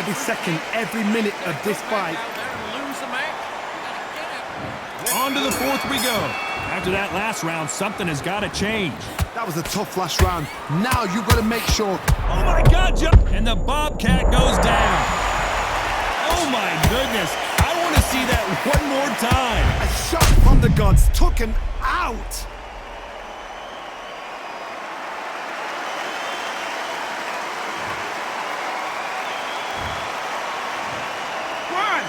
every second, every minute of this fight. On to the fourth we go. After that last round, something has got to change. That was a tough last round. Now you've got to make sure. Oh, my God, Joe. And the Bobcat goes down. Oh, my goodness. I want to see that one more time. A shot from the gods took him out. One,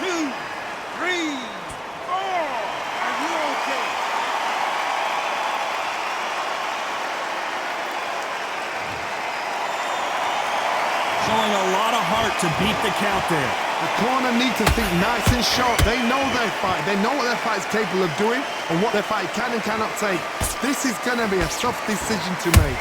two, three, four. Are you okay? Showing a lot of heart to beat the count there. The corner need to think nice and sharp. They know their fight. They know what their fight is capable of doing and what their fight can and cannot take. This is going to be a tough decision to make.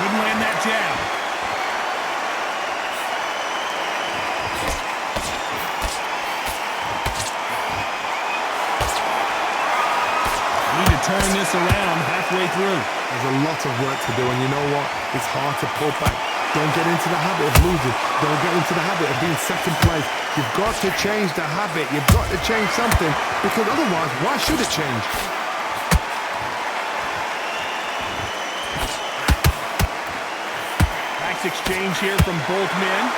Couldn't land that jab. Turn this around halfway through. There's a lot of work to do, and you know what? It's hard to pull back. Don't get into the habit of losing. Don't get into the habit of being second place. You've got to change the habit. You've got to change something, because otherwise, why should it change? Nice exchange here from both men.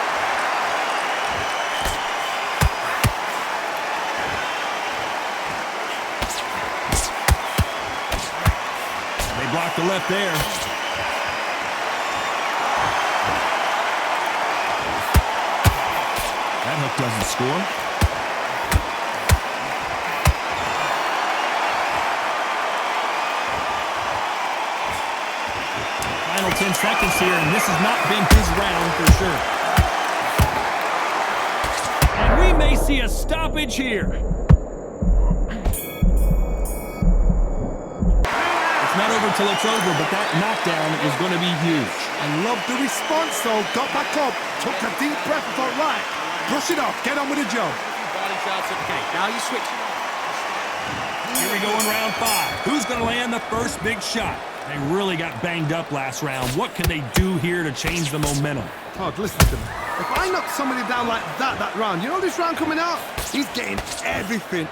Block the left there. That hook doesn't score. Final 10 seconds here, and this has not been his round for sure. And we may see a stoppage here. Not over till it's over, but that knockdown is going to be huge. I love the response, though. Got back up, took a deep breath, and thought, right, brush it off, get on with the job. Now you switch. Here we go in round 5. Who's going to land the first big shot? They really got banged up last round. What can they do here to change the momentum? Todd, listen to me. If I knock somebody down like that round, you know this round coming out? He's getting everything,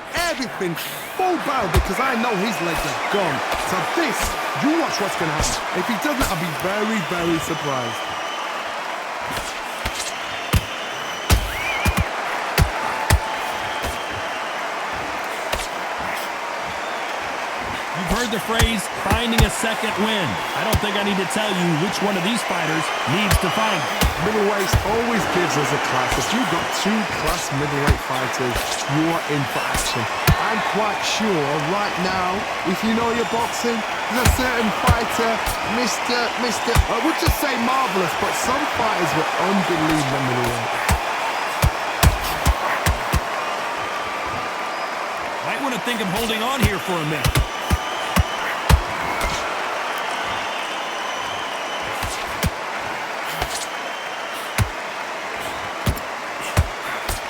full barrel, because I know his legs are gone. So this, you watch what's going to happen. If he doesn't, I'll be very, very surprised. You've heard the phrase, finding a second win. I don't think I need to tell you which one of these fighters needs to find it. Middleweight always gives us a class. If you've got 2 class middleweight fighters, you are in for action. I'm quite sure right now, if you know your boxing, there's a certain fighter, I would just say marvelous, but some fighters were unbelievable middleweight. Might want to think of holding on here for a minute.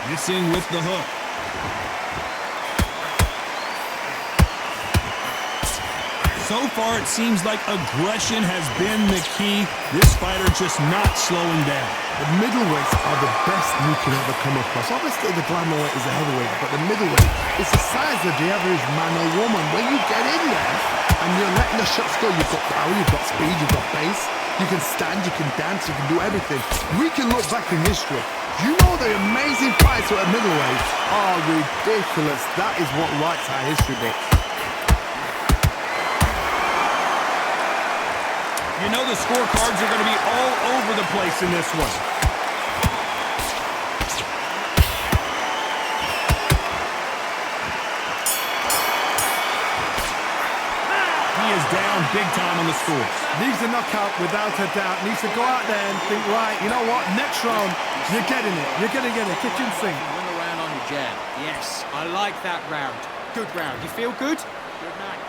Missing with the hook. So far, it seems like aggression has been the key. This fighter just not slowing down. The middleweights are the best you can ever come across. Obviously, the glamour weight is a heavyweight, but the middleweight is the size of the average man or woman. When you get in there and you're letting the shots go, you've got power, you've got speed, you've got pace. You can stand, you can dance, you can do everything. We can look back in history. You know the amazing fights at middleweight are ridiculous. That is what writes our history book. You know the scorecards are going to be all over the place in this one. He is down big time on the score. Needs a knockout without a doubt. Needs to go out there and think, right, you know what, next round, you're getting it. You're going to get it. Kitchen sink. Win the round on your jab. Yes, I like that round. Good round. You feel good? Good night.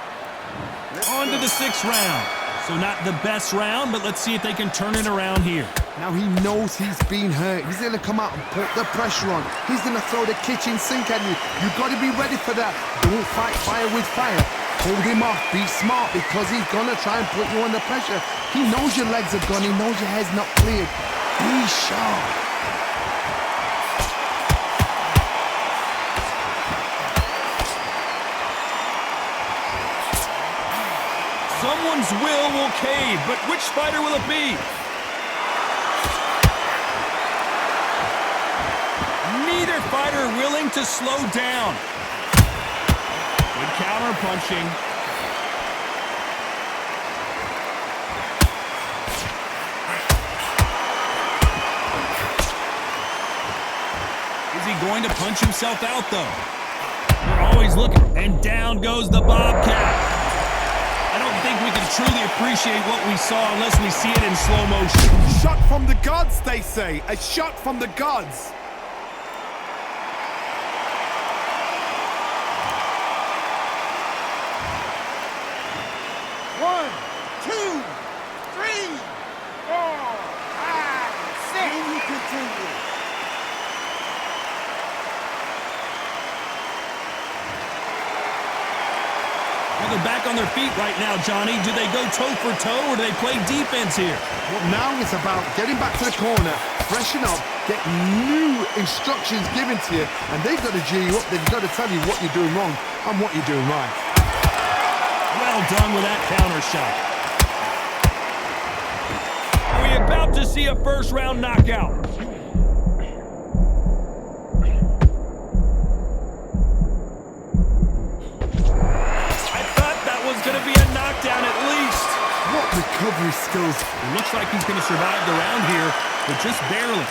On to the 6th round. So not the best round, but let's see if they can turn it around here. Now he knows he's been hurt. He's going to come out and put the pressure on. He's going to throw the kitchen sink at you. You've got to be ready for that. Don't fight fire with fire. Hold him off. Be smart because he's going to try and put you under pressure. He knows your legs are gone. He knows your head's not cleared. Be sharp. Someone's will cave, but which fighter will it be? Neither fighter willing to slow down. Good counter punching. Is he going to punch himself out, though? They're always looking. And down goes the Bobcat. I don't think we can truly appreciate what we saw unless we see it in slow motion. Shot from the gods, they say. A shot from the gods. One, two, three, four, five, six. And you continue. Well, they're back on their feet right now, Johnny. Do they go toe for toe or do they play defense here? Well, now it's about getting back to the corner, freshen up, get new instructions given to you, and they've got to G you up. They've got to tell you what you're doing wrong and what you're doing right. Well done with that counter shot. Are we about to see a first-round knockout? I thought that was going to be a knockdown at least. What recovery skills. It looks like he's going to survive the round here, but just barely.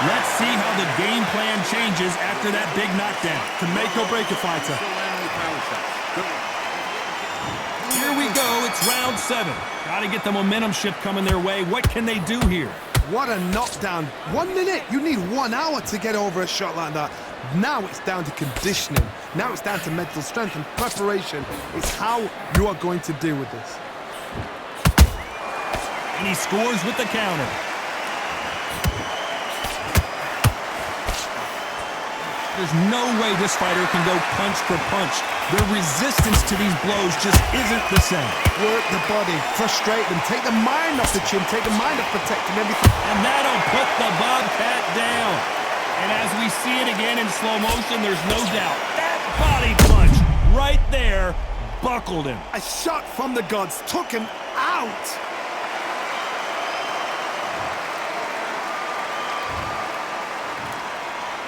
Let's see how the game plan changes after that big knockdown. To make or break a fighter. Here we go. It's round 7. Got to get the momentum shift coming their way. What can they do here? What a knockdown. 1 minute. You need 1 hour to get over a shot like that. Now it's down to conditioning. Now it's down to mental strength and preparation. It's how you are going to deal with this. And he scores with the counter. There's no way this fighter can go punch for punch. Their resistance to these blows just isn't the same. Work the body, frustrate them, take the mind off the chin, take the mind off protecting everything. And that'll put the Bobcat down. And as we see it again in slow motion, there's no doubt. That body punch right there buckled him. A shot from the gods took him out.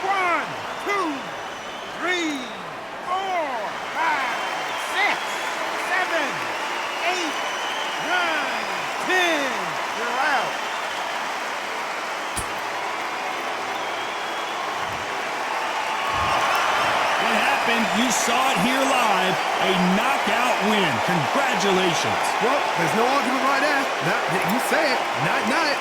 One, two, three, four, five, six, seven, eight, nine, 10. You're out. What happened? You saw it here live. A knockout win. Congratulations. Well, there's no argument right there. You say it. Night-night.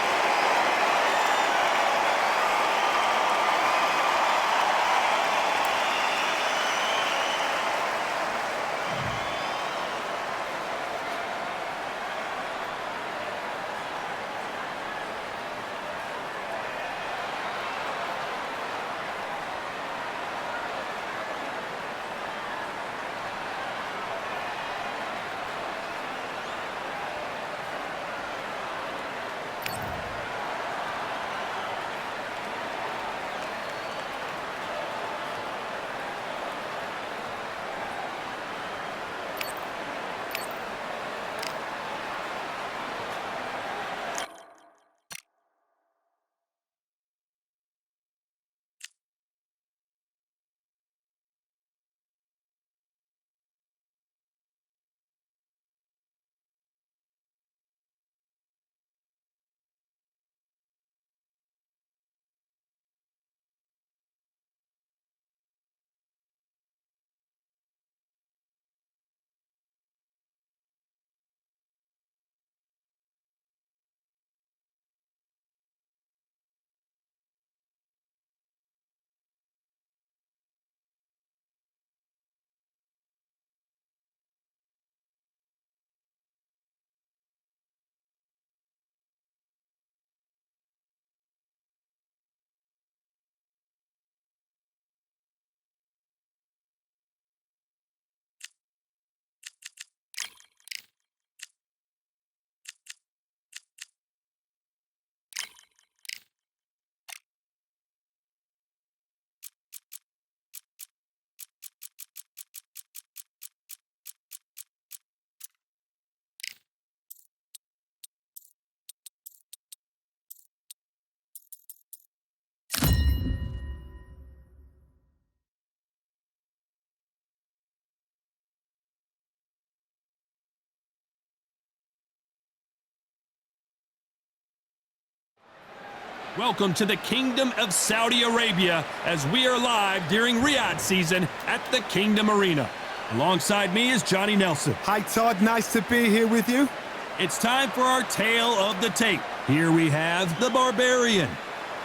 Welcome to the Kingdom of Saudi Arabia as we are live during Riyadh season at the Kingdom Arena. Alongside me is Johnny Nelson. Hi, Todd. Nice to be here with you. It's time for our tale of the tape. Here we have the Barbarian.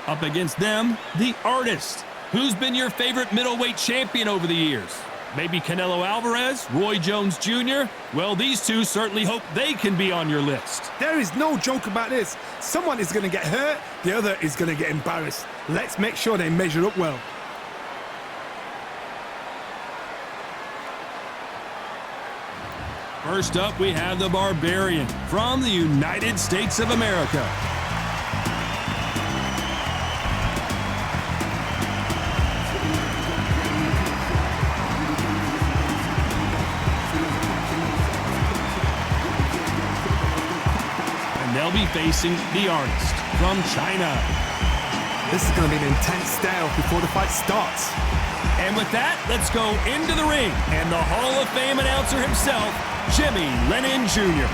Up against them, the Artist. Who's been your favorite middleweight champion over the years? Maybe Canelo Alvarez, Roy Jones Jr.? Well, these two certainly hope they can be on your list. There is no joke about this. Someone is going to get hurt, the other is going to get embarrassed. Let's make sure they measure up well. First up, we have the Barbarian from the United States of America. And they'll be facing the Artist from China. This is going to be an intense stare before the fight starts. And with that, let's go into the ring and the Hall of Fame announcer himself, Jimmy Lennon Jr.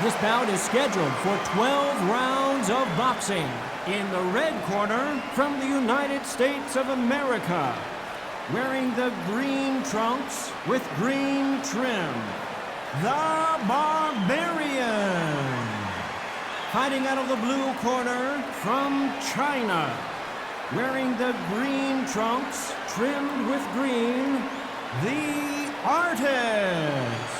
This bout is scheduled for 12 rounds of boxing. In the red corner, from the United States of America, wearing the green trunks with green trim, the Barbarian. Fighting out of the blue corner from China, wearing the green trunks trimmed with green, the Artist.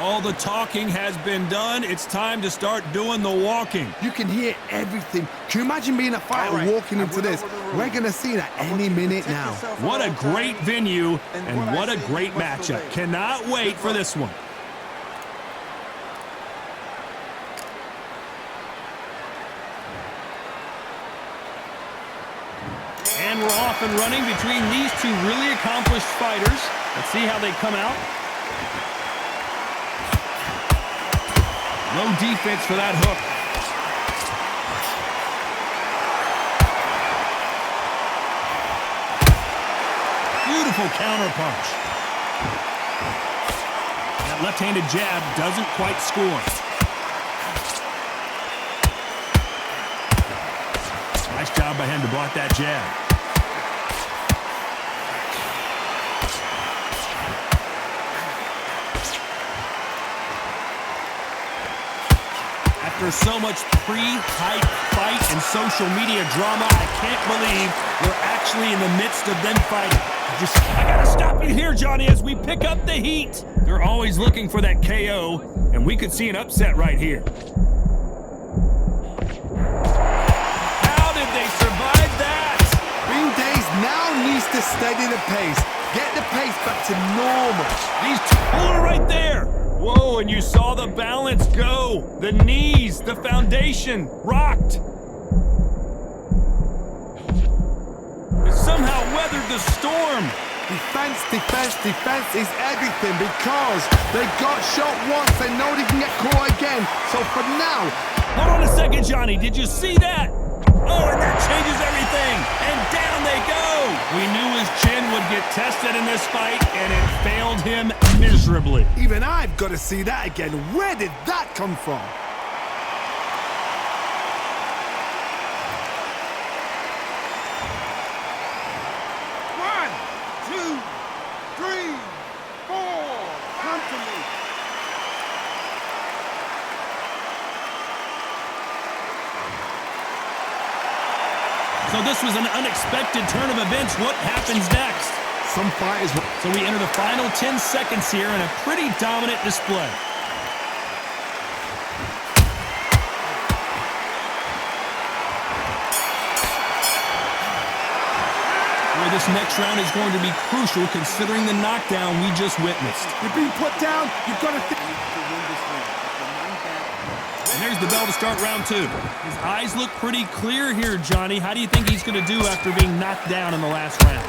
All the talking has been done. It's time to start doing the walking. You can hear everything. Can you imagine being a fighter walking into this? We're going to see that any minute now. What a great venue and what a great matchup. Cannot wait for this one. And we're off and running between these two really accomplished fighters. Let's see how they come out. No defense for that hook. Beautiful counter punch. That left-handed jab doesn't quite score. Nice job by him to block that jab. After so much pre-hype fight and social media drama, I can't believe we're actually in the midst of them fighting. I gotta stop you here, Johnny, as we pick up the heat. They're always looking for that KO, and we could see an upset right here. How did they survive that? Green Days now needs to steady the pace. Get the pace back to normal. These two, hold it right there. Whoa, and you saw the balance go. The knees, the foundation, rocked. It somehow weathered the storm. Defense, defense, defense is everything because they got shot once. They know they can get caught again. So for now... Hold on a second, Johnny. Did you see that? Oh, and that changes everything. And down they go. We knew his chin would get tested in this fight, and it failed him miserably. Even I've got to see that again. Where did that come from? One, two, three, four. Come to me. So this was an unexpected turn of events. What happens next? Some fighters... So we enter the final 10 seconds here in a pretty dominant display. Well, this next round is going to be crucial considering the knockdown we just witnessed. You're being put down. You've got to think. And there's the bell to start round two. His eyes look pretty clear here, Johnny. How do you think he's going to do after being knocked down in the last round?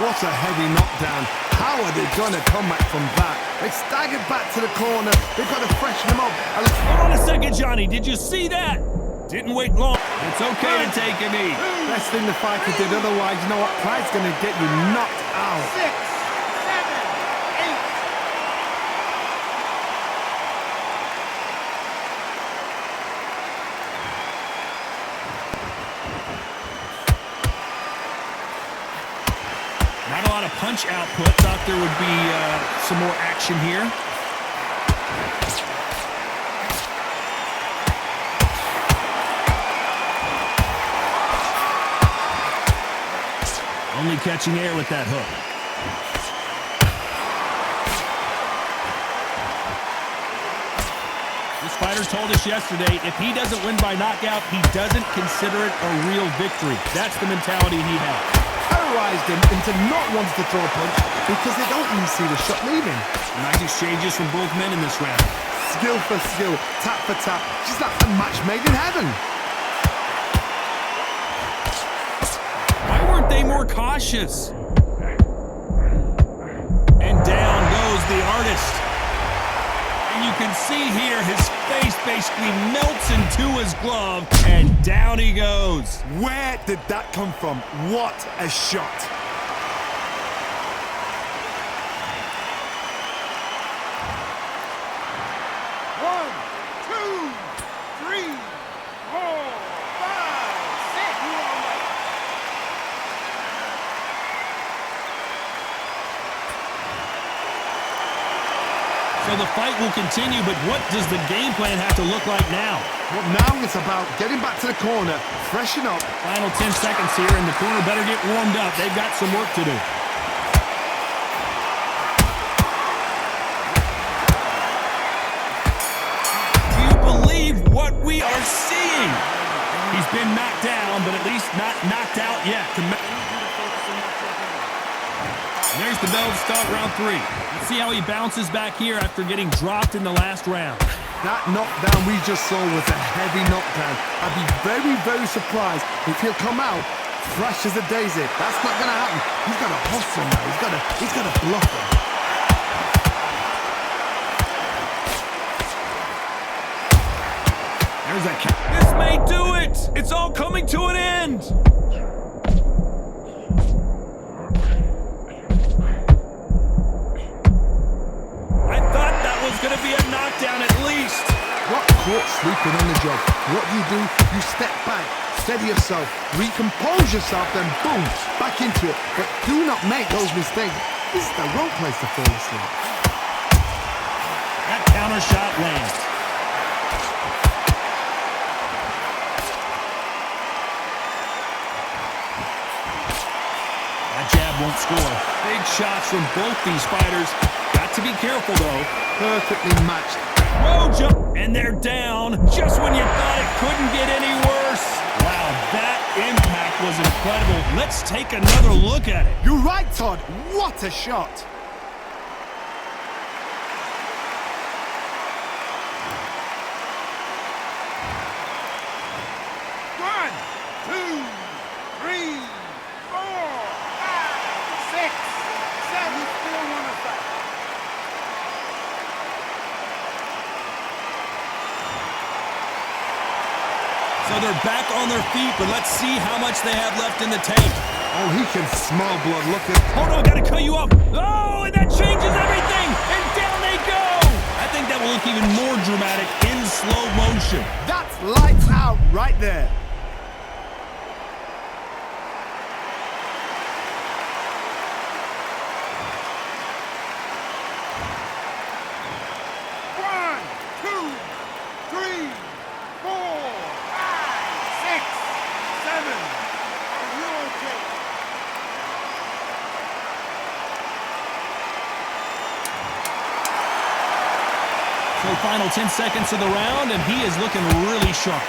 What a heavy knockdown. How are they going to come back from that? They staggered back to the corner. They've got to freshen them up. Hold on a second, Johnny. Did you see that? Didn't wait long. It's okay to take a knee. Best thing the fighter did. Otherwise, you know what? Pride's going to get you knocked out. 6, 7, lot of punch output. Thought there would be some more action here. Only catching air with that hook. This fighter told us yesterday, if he doesn't win by knockout, he doesn't consider it a real victory. That's the mentality he has. Terrorized him into not wanting to throw a punch because they don't even see the shot leaving. Nice exchanges from both men in this round. Skill for skill, tap for tap. Just like a match made in heaven. Why weren't they more cautious? And down goes the artist. And you can see here his face basically melts into his glove, and down he goes. Where did that come from? What a shot. One, two, three, four, five, six. You all right? So the fight will continue, but what does the game plan have to look like now? Well, now it's about getting back to the corner, freshen up. Final 10 seconds here, and the corner better get warmed up. They've got some work to do. Do you believe what we are seeing? He's been knocked down, but at least not knocked out yet. And there's the bell to start round 3. Let's see how he bounces back here after getting dropped in the last round. That knockdown we just saw was a heavy knockdown. I'd be very, very surprised if he'll come out fresh as a daisy. That's not going to happen. He's got to hustle now. He's got to bluff him. There's a count. This may do it. It's all coming to an end. Going to be a knockdown at least. What caught sleeping on the job? What do? You step back, steady yourself, recompose yourself, then boom, back into it. But do not make those mistakes. This is the wrong place to fall asleep. That counter shot lands. That jab won't score. Big shots from both these fighters. Got to be careful, though. Perfectly matched. Whoa, jump! And they're down just when you thought it couldn't get any worse. Wow, that impact was incredible. Let's take another look at it. You're right, Todd. What a shot. One, two, three, four, five, six, seven. You still want to fight? So they're back on their feet, but let's see how much they have left in the tank. Oh, he can smell blood. Look at. Hold on, gotta cut you off. Oh, and that changes everything. And down they go. I think that will look even more dramatic in slow motion. That's lights out right there. One, two, three, four, five, six, seven. Are you okay? So final 10 seconds of the round, and he is looking really sharp.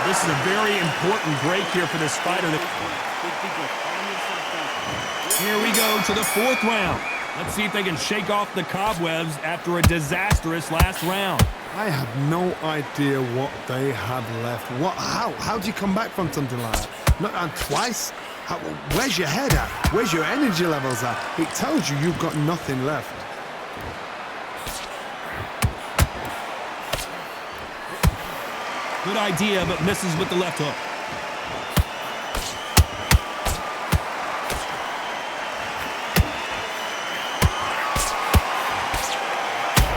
This is a very important break here for this fighter. Here we go to the 4th round. Let's see if they can shake off the cobwebs after a disastrous last round. I have no idea what they have left. How do you come back from something like that? Not twice? Where's your head at? Where's your energy levels at? It tells you you've got nothing left. Good idea, but misses with the left hook.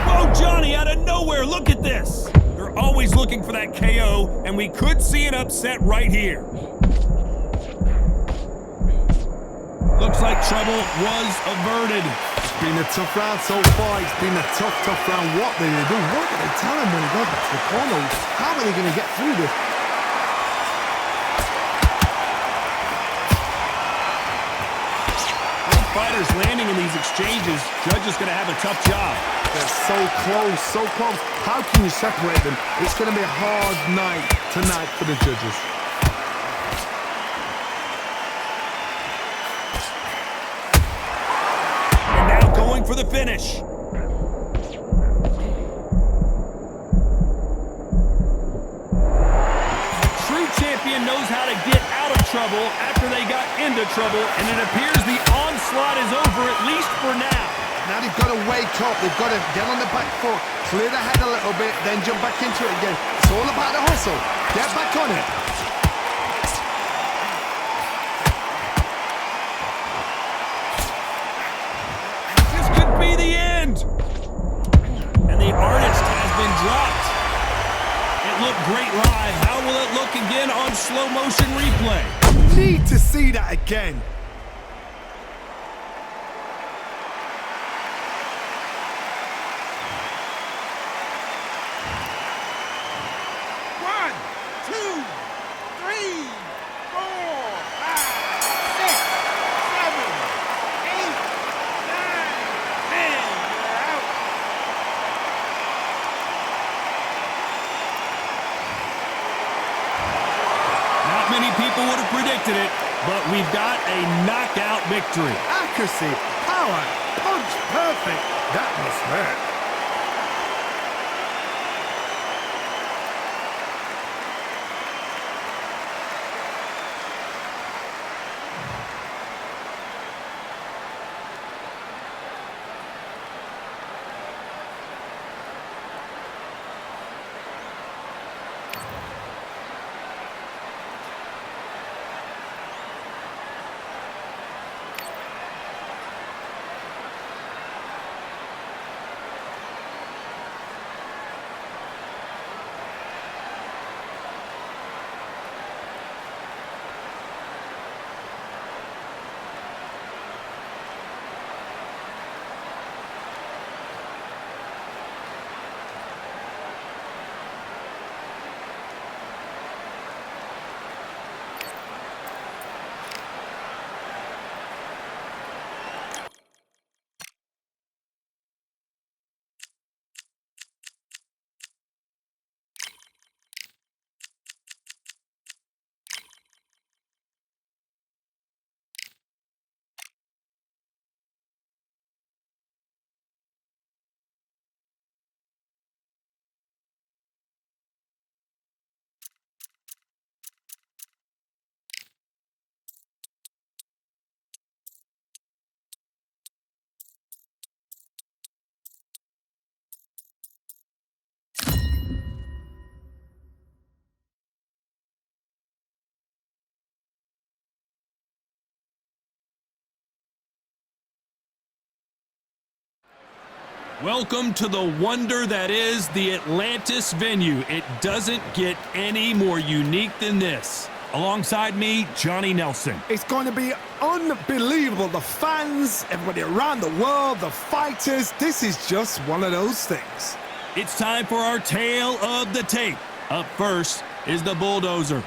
Whoa, Johnny, out of nowhere, look at this. They're They're always looking for that KO, and we could see an upset right here. Looks like trouble was averted. It's been a tough round so far. It's been a tough round. What did they do? What did they tell him when he got back to the corner? How are they going to get through this? Both fighters landing in these exchanges. Judge is going to have a tough job. They're so close, so close. How can you separate them? It's going to be a hard night tonight for the judges. And now going for the finish. True champion knows how to get out of trouble after they got into trouble, and it appears the onslaught is over, at least for now. Now they've got to wake up. They've got to get on the back foot, clear the head a little bit, then jump back into it again. It's all about the hustle. Get back on it. This could be the end. And the artist has been dropped. It looked great live. How will it look again on slow motion replay? Need to see that again. One, two, three, four, five, six, seven, eight, nine, 10. You're out. Not many people would have predicted it, but we've got a knockout victory. Accuracy, power, punch, perfect. That must hurt. Welcome to the wonder that is the Atlantis venue. It doesn't get any more unique than this. Alongside me, Johnny Nelson. It's going to be unbelievable. The fans, everybody around the world, the fighters. This is just one of those things. It's time for our tale of the tape. Up first is the Bulldozer,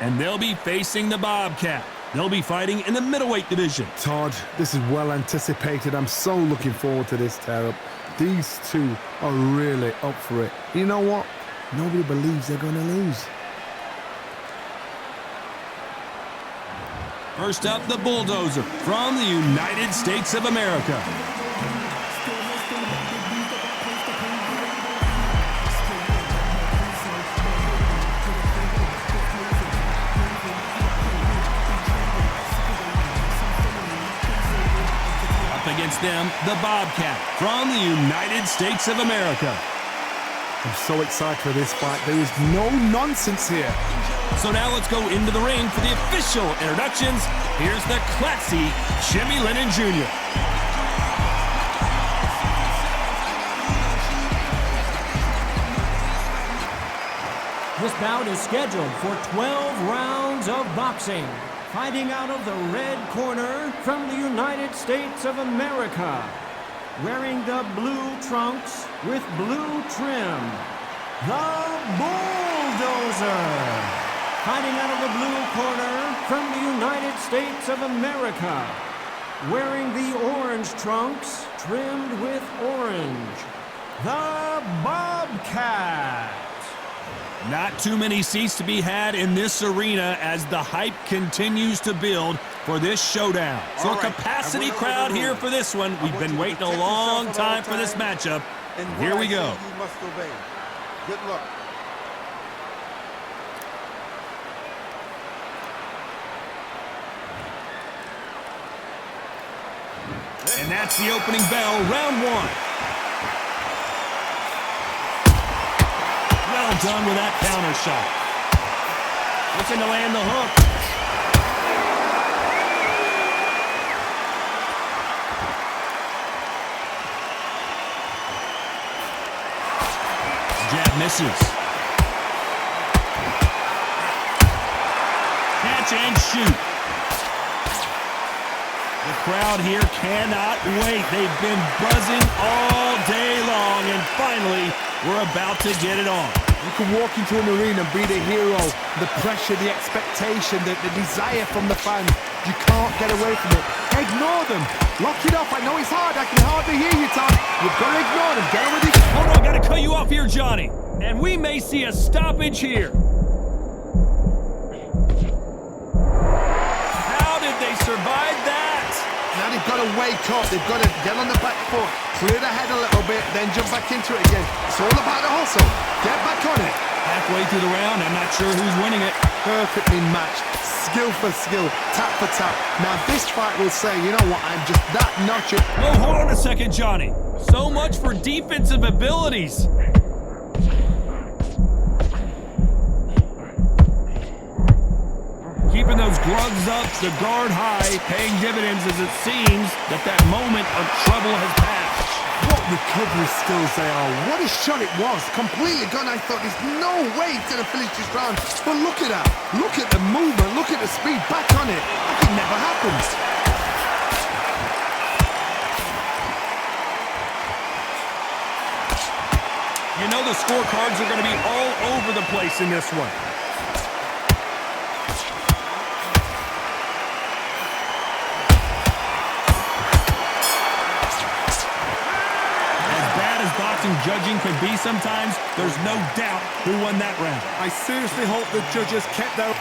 and they'll be facing the Bobcat. They'll be fighting in the middleweight division. Todd, this is well anticipated. I'm so looking forward to this tear-up. These two are really up for it. You know what? Nobody believes they're going to lose. First up, the Bulldozer from the United States of America. Against them, the Bobcat from the United States of America. I'm so excited for this fight. There is no nonsense here. So now let's go into the ring for the official introductions. Here's the classy Jimmy Lennon Jr. This bout is scheduled for 12 rounds of boxing. Fighting out of the red corner from the United States of America. Wearing the blue trunks with blue trim, the Bulldozer. Fighting out of the blue corner from the United States of America. Wearing the orange trunks trimmed with orange, the Bobcat. Not too many seats to be had in this arena as the hype continues to build for this showdown. So a capacity crowd here for this one. We've been waiting a long time for this matchup. And here we go. You must obey. Good luck. And that's the opening bell, round one. Well done with that counter shot. Looking to land the hook. Jab misses. Catch and shoot. The crowd here cannot wait. They've been buzzing all day long, and finally, we're about to get it on. You can walk into an arena and be the hero. The pressure, the expectation, the desire from the fans. You can't get away from it. Ignore them. Lock it off. I know it's hard. I can hardly hear you, Tom. You've got to ignore them. Get on with it. Hold on, got to cut you off here, Johnny. And we may see a stoppage here. How did they survive that? Now they've got to wake up. They've got to get on the back foot, clear the head a little bit, then jump back into it again. It's all about the hustle. Get back on it. Halfway through the round, I'm not sure who's winning it. Perfectly matched. Skill for skill. Tap for tap. Now this fight will say, you know what, I'm just that notch. Whoa, hold on a second, Johnny. So much for defensive abilities. Keeping those gloves up, the guard high, paying dividends as it seems that moment of trouble has passed. What recovery skills they are. What a shot it was. Completely gone. I thought there's no way he's going to finish this round. But look at that. Look at the movement. Look at the speed. Back on it. Like it never happens. You know the scorecards are going to be all over the place in this one. Boxing judging can be sometimes, there's no doubt who won that round. I seriously hope the judges kept their...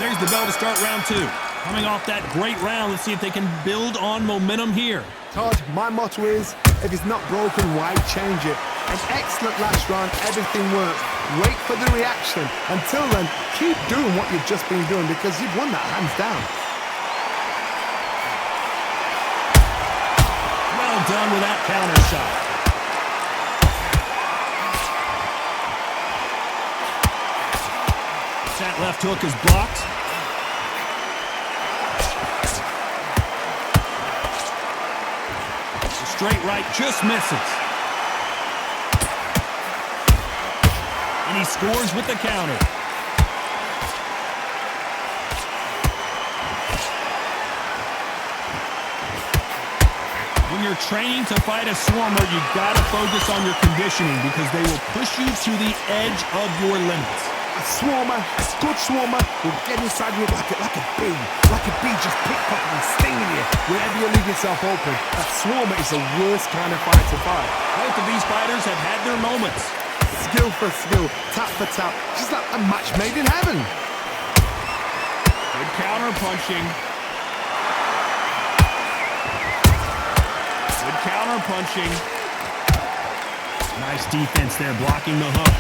There's the bell to start round two. Coming off that great round, let's see if they can build on momentum here. Todd, my motto is, if it's not broken, why change it? An excellent last round, everything works. Wait for the reaction. Until then, keep doing what you've just been doing because you've won that hands down. Done with that counter shot. That left hook is blocked. The straight right just misses. And he scores with the counter. When you're training to fight a swarmer, you've got to focus on your conditioning because they will push you to the edge of your limits. A swarmer, a good swarmer, will get inside you like a bee. Like a bee just pickpocketing and stinging you wherever you leave yourself open. A swarmer is the worst kind of fight to fight. Both of these fighters have had their moments. Skill for skill, tap for tap. Just like a match made in heaven. Good counter punching. Good counter punching. Nice defense there, blocking the hook.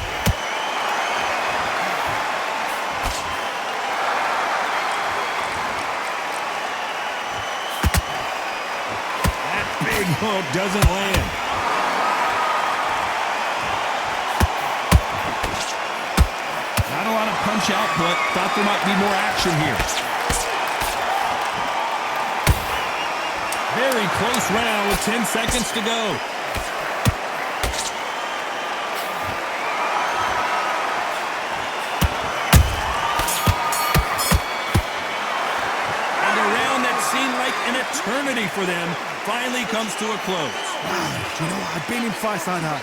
That big hook doesn't land. Not a lot of punch output. Thought there might be more action here. Very close round with 10 seconds to go. eternity for them finally comes to a close. Wow, do you know what? I've been in fights like that.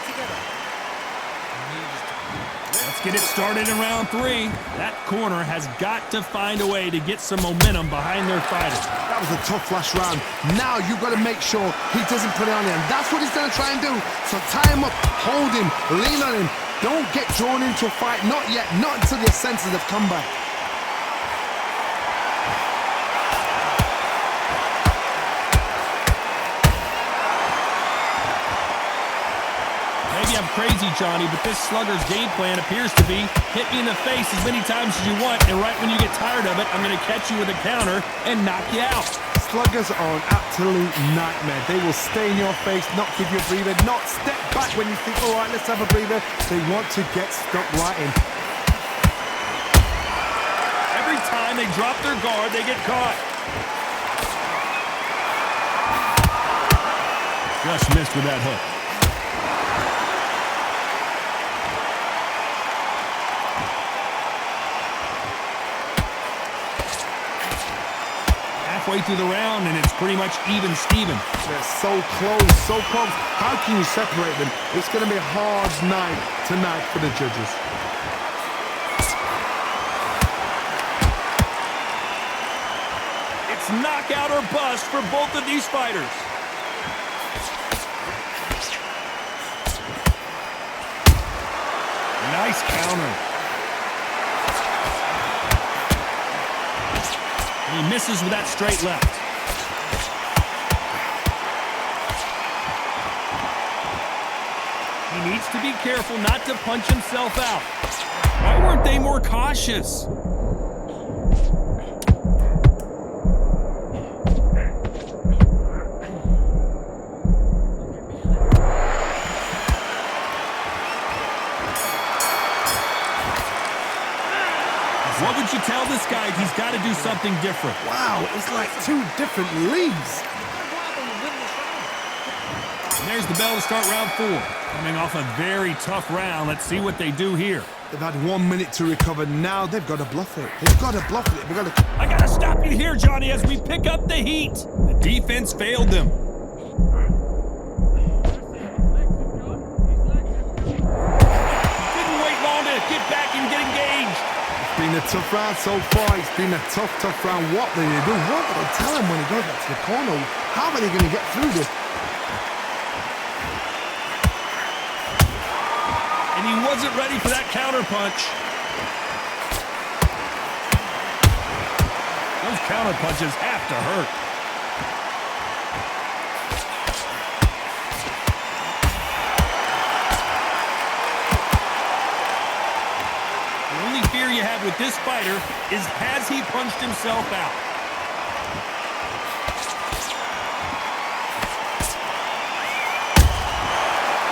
Let's get it started in round 3. That corner has got to find a way to get some momentum behind their fighter. That was a tough last round. Now you've got to make sure he doesn't put it on him. That's what he's going to try and do. So tie him up, hold him, lean on him. Don't get drawn into a fight. Not yet. Not until your senses have come back. Maybe I'm crazy, Johnny, but this slugger's game plan appears to be hit me in the face as many times as you want, and right when you get tired of it, I'm going to catch you with a counter and knock you out. Sluggers are an absolute nightmare. They will stay in your face, not give you a breather, not step back when you think, all right, let's have a breather. They want to get stuck right in. Every time they drop their guard, they get caught. Just missed with that hook. Halfway through the round, and it's pretty much even Steven. They're so close, so close. How can you separate them? It's going to be a hard night tonight for the judges. It's knockout or bust for both of these fighters. Nice counter. He misses with that straight left. He needs to be careful not to punch himself out. Why weren't they more cautious? What would you tell this guy? He's got to do something different. Wow, it's like 2 different leagues. And there's the bell to start round 4. Coming off a very tough round. Let's see what they do here. They've had 1 minute to recover. Now they've got to bluff it. They've got to bluff it. They've got to... I got to stop you here, Johnny, as we pick up the heat. The defense failed them. Didn't wait long to get back and get engaged. It's been a tough round so far. It's been a tough round. What do they do? What do they tell him when he goes back to the corner? How are they going to get through this? And he wasn't ready for that counter punch. Those counter punches have to hurt. The only fear you have with this fighter is, has he punched himself out?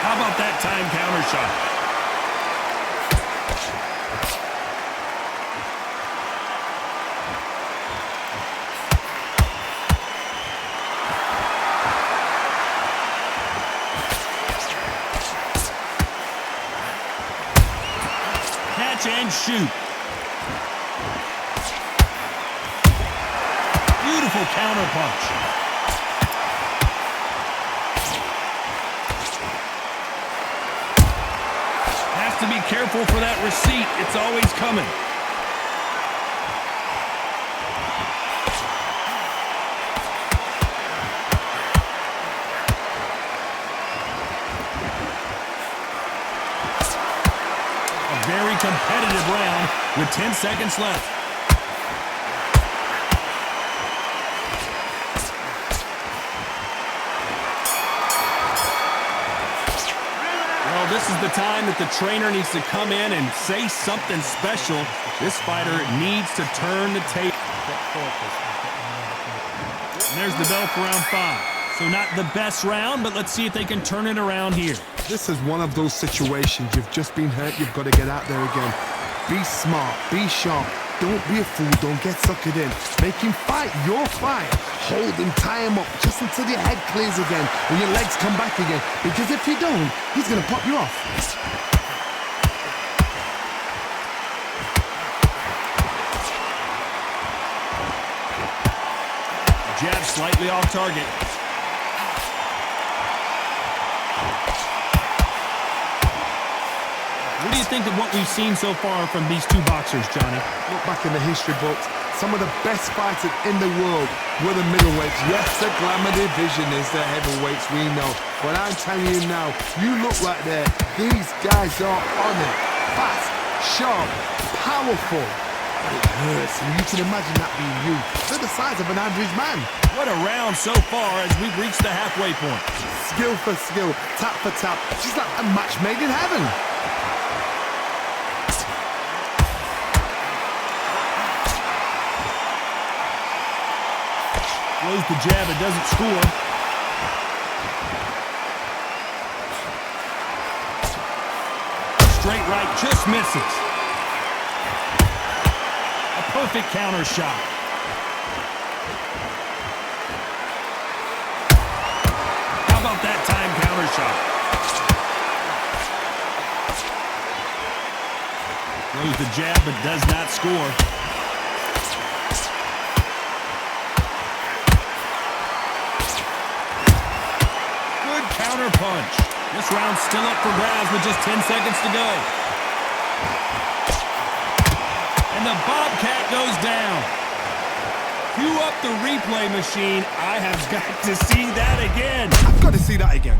How about that time counter shot? And shoot. Beautiful counter punch. Has to be careful for that receipt. It's always coming. Very competitive round with 10 seconds left. Well, this is the time that the trainer needs to come in and say something special. This fighter needs to turn the table. And there's the bell for round 5. So not the best round, but let's see if they can turn it around here. This is one of those situations. You've just been hurt. You've got to get out there again. Be smart. Be sharp. Don't be a fool. Don't get suckered in. Make him fight your fight. Hold him. Tie him up just until your head clears again and your legs come back again. Because if you don't, he's going to pop you off. Jab slightly off target. What do you think of what we've seen so far from these two boxers, Johnny? Look back in the history books. Some of the best fighters in the world were the middleweights. Yes, the glamour division is the heavyweights, we know. But I'm telling you now, you look right there. These guys are on it. Fast, sharp, powerful. But it hurts, and you can imagine that being you. They're the size of an average man. What a round so far as we've reached the halfway point. Skill for skill, tap for tap. Just like a match made in heaven. Throws the jab, it doesn't score. Straight right, just misses. A perfect counter shot. How about that time counter shot? Throws the jab, but does not score. Counter punch. This round's still up for grabs with just 10 seconds to go. And the Bobcat goes down. Cue up the replay machine. I have got to see that again. I've got to see that again.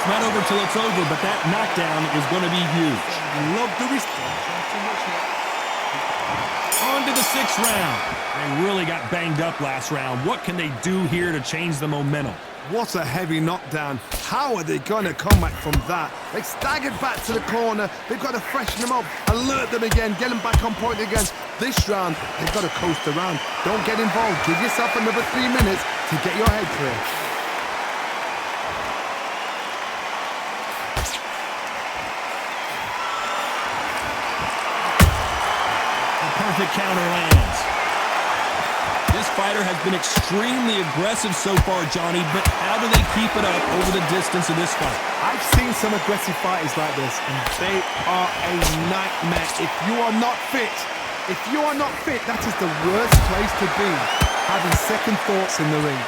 Not over till it's over, but that knockdown is going to be huge. Love the response. On to the sixth round. They really got banged up last round. What can they do here to change the momentum? What a heavy knockdown. How are they going to come back from that? They staggered back to the corner. They've got to freshen them up, alert them again, get them back on point again. This round, they've got to coast around. Don't get involved. Give yourself another 3 minutes to get your head clear. Perfect counter lands. This fighter has been extremely aggressive so far, Johnny, but how do they keep it up over the distance of this fight? I've seen some aggressive fighters like this, and they are a nightmare. If you are not fit, that is the worst place to be, having second thoughts in the ring.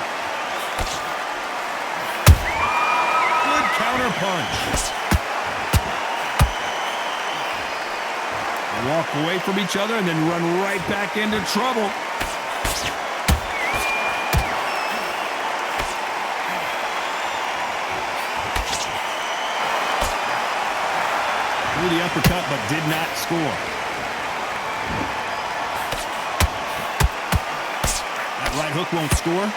Good counter punch. Walk away from each other and then run right back into trouble. Threw the uppercut but did not score. That right hook won't score.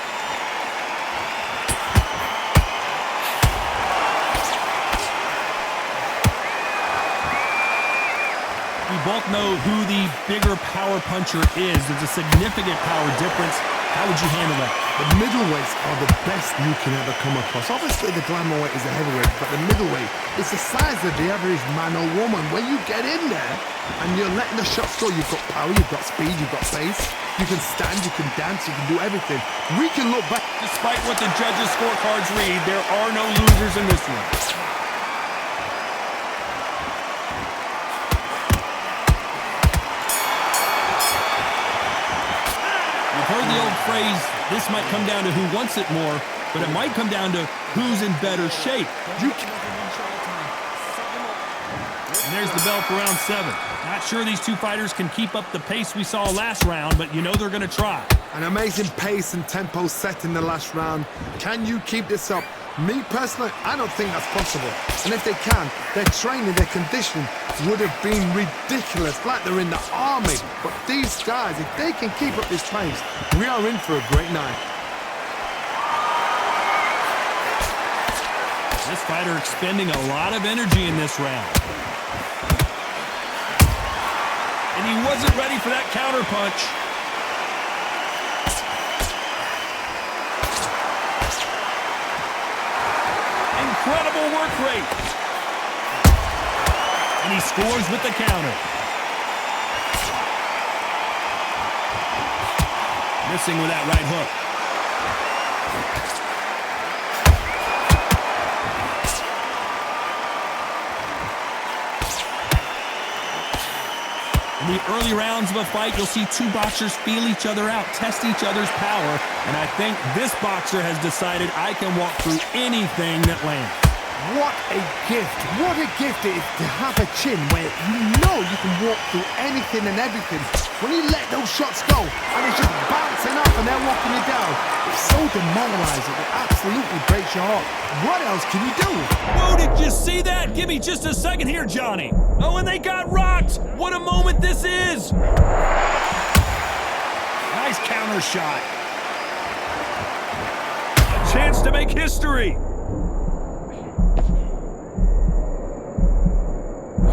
We both know who the bigger power puncher is. There's a significant power difference. How would you handle that? The middleweights are the best you can ever come across. Obviously, the glamour weight is the heavyweight, but the middleweight is the size of the average man or woman. When you get in there and you're letting the shots go, you've got power, you've got speed, you've got pace. You can stand, you can dance, you can do everything. We can look back. Despite what the judges' scorecards read, there are no losers in this one. Heard the old phrase, this might come down to who wants it more, but it might come down to who's in better shape. And there's the bell for round 7. Not sure these two fighters can keep up the pace we saw last round, but you know they're going to try. An amazing pace and tempo set in the last round. Can you keep this up? Me personally, I don't think that's possible. And if they can, their training, their conditioning would have been ridiculous, like they're in the army. But these guys, if they can keep up this pace, we are in for a great night. This fighter expending a lot of energy in this round. And he wasn't ready for that counter punch. Incredible work rate. And he scores with the counter. Missing with that right hook. In the early rounds of a fight, you'll see two boxers feel each other out, test each other's power, and I think this boxer has decided I can walk through anything that lands. What a gift. What a gift it is to have a chin where you know you can walk through anything and everything. When you let those shots go and it's just bouncing up and they're walking you down, it's so demoralizing. It absolutely breaks your heart. What else can you do? Whoa, did you see that? Give me just a second here, Johnny. Oh, and they got rocked. What a moment this is. Nice counter shot. A chance to make history.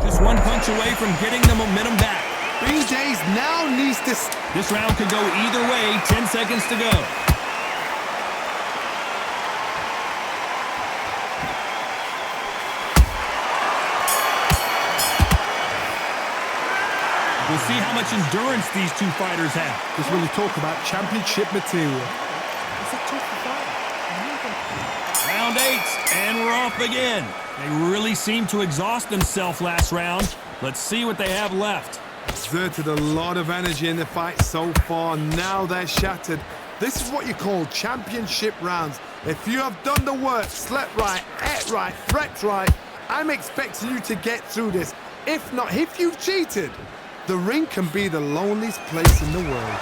Just one punch away from getting the momentum back. BJ's now needs to... This round could go either way. 10 seconds to go. We'll see how much endurance these two fighters have. Just when you talk about championship material. It's a tough fight. Round 8, and we're off again. They really seemed to exhaust themselves last round. Let's see what they have left. Exerted a lot of energy in the fight so far. Now they're shattered. This is what you call championship rounds. If you have done the work, slept right, ate right, prepped right, I'm expecting you to get through this. If not, if you've cheated, the ring can be the loneliest place in the world.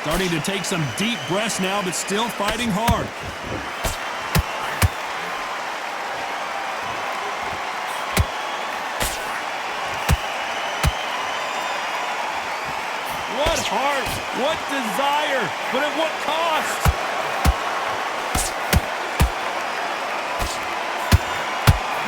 Starting to take some deep breaths now, but still fighting hard. What heart, what desire, but at what cost?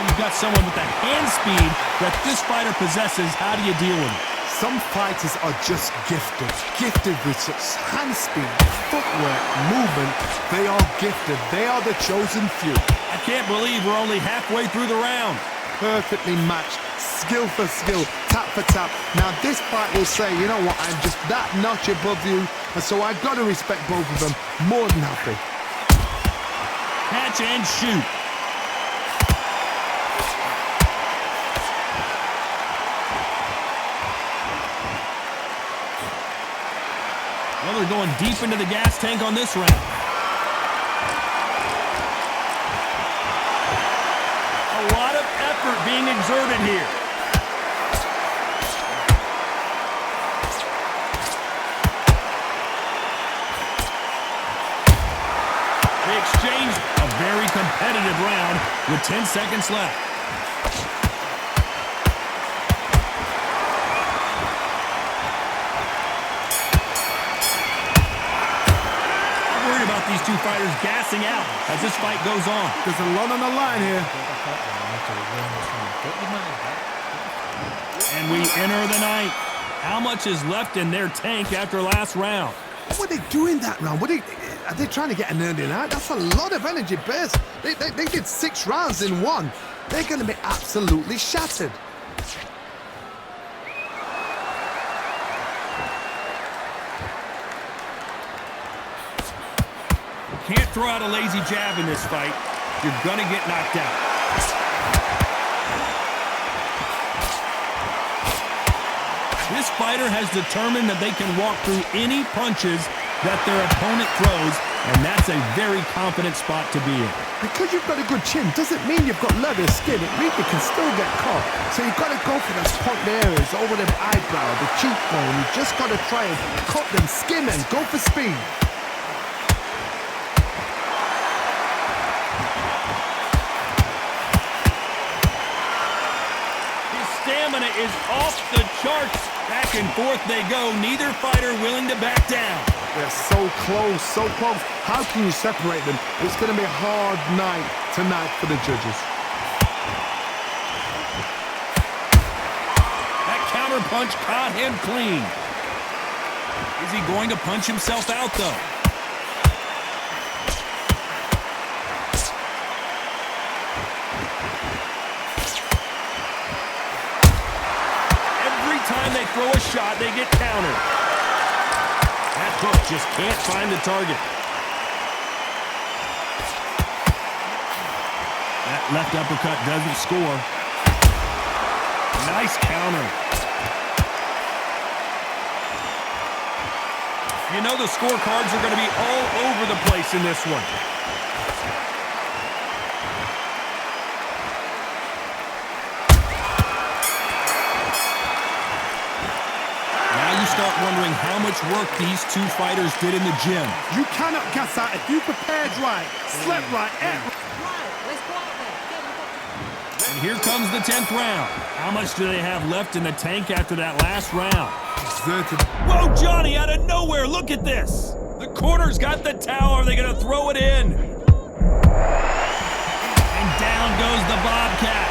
You've got someone with the hand speed that this fighter possesses. How do you deal with it? Some fighters are just gifted with such hand speed, footwork, movement. They are gifted. They are the chosen few. I can't believe we're only halfway through the round. Perfectly matched, skill for skill, tap for tap. Now this fight will say, you know what, I'm just that notch above you, and so I've got to respect both of them more than happy. Catch and shoot. Well, they're going deep into the gas tank on this round. A lot of effort being exerted here. They exchanged a very competitive round with 10 seconds left. These two fighters gassing out as this fight goes on. There's a lot on the line here. And we enter the ninth. How much is left in their tank after last round? What were they doing that round? Are they trying to get an early out? That's a lot of energy burst. They did 6 rounds in one. They're going to be absolutely shattered. Can't throw out a lazy jab in this fight. You're gonna get knocked out. This fighter has determined that they can walk through any punches that their opponent throws, and that's a very confident spot to be in. Because you've got a good chin doesn't mean you've got leather skin. It means you can still get caught. So you've got to go for those point areas over the eyebrow, the cheekbone. You've just got to try and cut them, skin them, go for speed. Stamina is off the charts. Back and forth they go. Neither fighter willing to back down. They're so close, so close. How can you separate them? It's going to be a hard night tonight for the judges. That counter punch caught him clean. Is he going to punch himself out, though? time they throw a shot, they get countered. That hook just can't find the target. That left uppercut doesn't score. Nice counter. You know the scorecards are going to be all over the place in this one. Now you start wondering how much work these two fighters did in the gym. You cannot gas out if you prepared right, slept right, ate right. Let's go out there. Get him. And here comes the 10th round. How much do they have left in the tank after that last round? Whoa, Johnny, out of nowhere, look at this. The corner's got the towel. Are they going to throw it in? And down goes the Bobcat.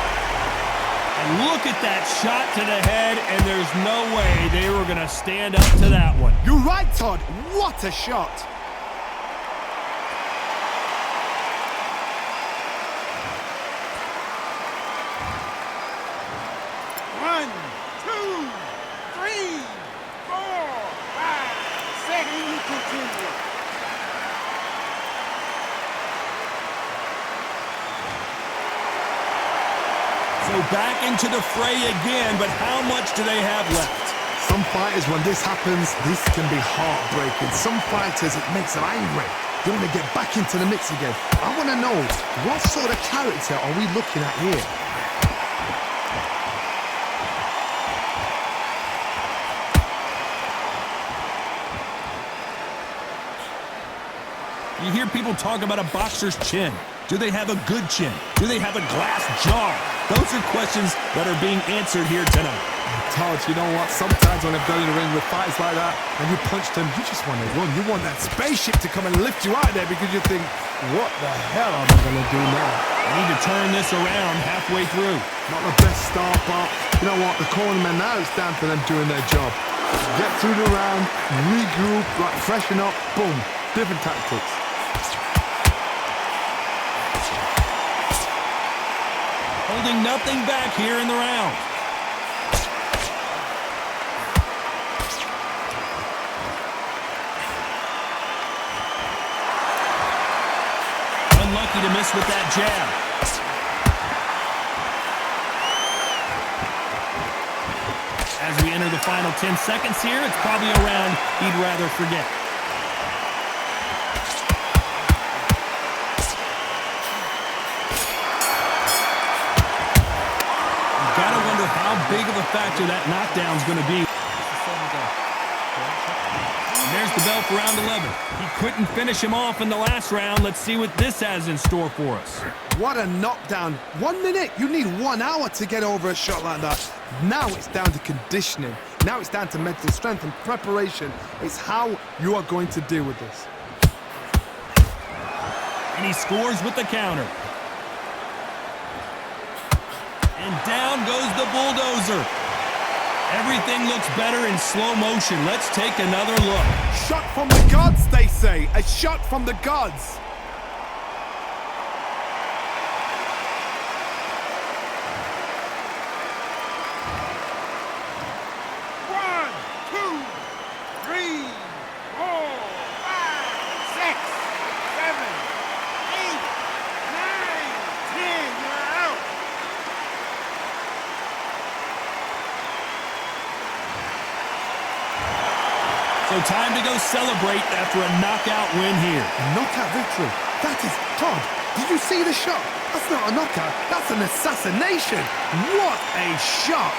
And look at that shot to the head, and there's no way they were going to stand up to that one. You're right, Todd. What a shot. One, two, three, four, five, six, and you continue. So back into the fray again, but how much do they have left? Some fighters, when this happens, this can be heartbreaking. Some fighters, it makes them angry. They want to get back into the mix again. I want to know, what sort of character are we looking at here? You hear people talk about a boxer's chin. Do they have a good chin? Do they have a glass jaw? Those are questions that are being answered here tonight. Todd, you know what? Sometimes when I've gone in the ring with fights like that and you punch them, you just want to run. You want that spaceship to come and lift you out of there because you think, what the hell am I going to do now? They need to turn this around halfway through. Not the best start, but you know what? The cornermen, now it's down to them doing their job. Get through the round, regroup, like freshen up, boom. Different tactics. Holding nothing back here in the round. Unlucky to miss with that jab. As we enter the final 10 seconds here, it's probably a round he'd rather forget. Gotta wonder how big of a factor that knockdown's going to be. And there's the bell for round 11. He couldn't finish him off in the last round. Let's see what this has in store for us. What a knockdown. 1 minute. You need 1 hour to get over a shot like that. Now it's down to conditioning. Now it's down to mental strength and preparation. It's how you are going to deal with this. And he scores with the counter. And down goes the bulldozer. Everything looks better in slow motion. Let's take another look. Shot from the gods, they say. A shot from the gods. One, two, three, four, five, six, seven, eight, nine, 10. You're out. So time to go celebrate after a knockout win here. A knockout victory. That is, Todd, did you see the shot? That's not a knockout. That's an assassination. What a shot.